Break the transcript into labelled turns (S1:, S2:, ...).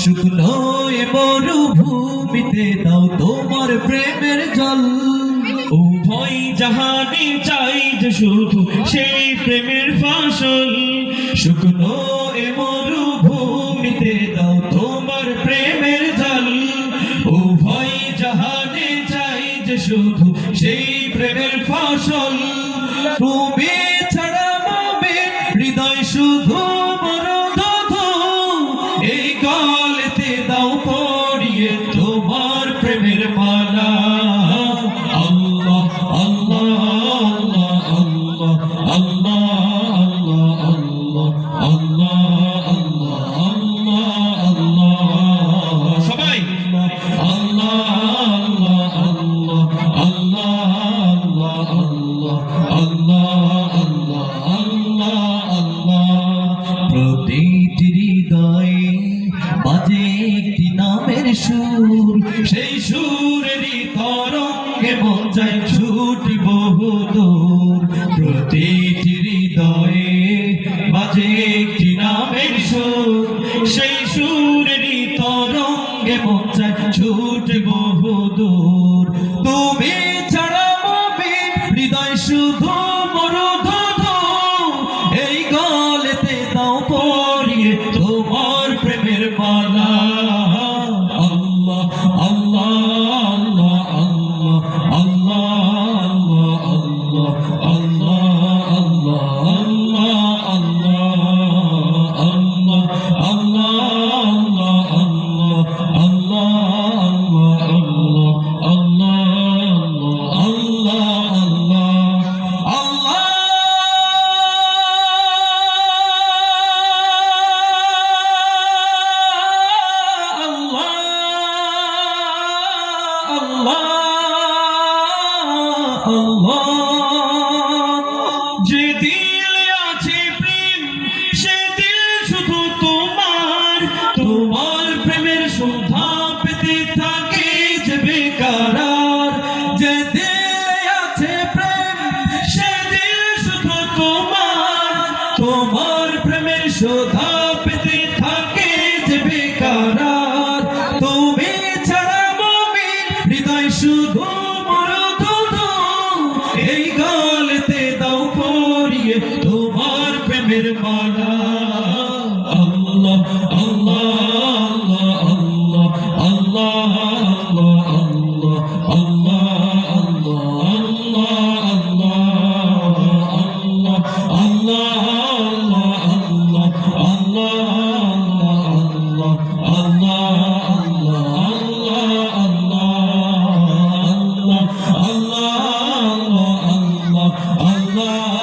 S1: শুকনো এ মরুভূমিতে দাও তোমার প্রেমের জল,
S2: উভয় জাহানে চাই যে শুধু সেই প্রেমের ফসল।
S1: শুকনো এ মরুভূমিতে দাও তোমার প্রেমের জল,
S2: উভয় জাহানে চাই যে শুধু সেই প্রেমের ফসল।
S1: তুমি ছাড়া মাবে হৃদয় শুধু মরুধু, এই গলেতে দাও পরিয়ে তোমার প্রেমের মালা। আল্লাহ আল্লাহ আল্লাহ আল্লাহ আল্লাহ আল্লাহ আল্লাহ আল্লাহ
S2: সবাই
S1: আল্লাহ আল্লাহ আল্লাহ আল্লাহ আল্লাহ আল্লাহ আল্লাহ। প্রতিটি হৃদয়ে বাজে একটি নামের সুর, সেই সুরেরই তরঙ্গে মন যায় ছুটি বহুদূর। প্রতিটি হৃদয়ে বাজে একটি নামের সুর, সেই সুরেরই তরঙ্গে মন যায় ছুটি বহুদূর। তুমি ছাড়া মবে হৃদয় শুধু মরুধু, এই গলেতে দাও পরিয়ে তোমার প্রেমের মালা। আল্লাহ আল্লাহ আল্লাহ আল্লাহ আল্লাহ আল্লাহ আল্লাহ আল্লাহ আল্লাহ আল্লাহ আল্লাহ
S2: যে দিলে আছে প্রেম সে দিল শুধু তোমার, তোমার প্রেমের সুধা পেতে থাকে যে বেকারার।
S1: যে দিলে আছে প্রেম
S2: সে দিল শুধু তোমার,
S1: তোমার প্রেমের শোধা পেতে থাকে যে বেকারার। তুমি ছাড়া মুমিন হৃদয় শুধু মরুধু, এই গলেতে দাও পরিয়ে তোমার প্রেমের মালা। আল্লাহ আল্লাহ আল্লাহ আল্লাহ আল্লাহ আল্লাহ আল্লাহ আল্লাহ আল্লাহ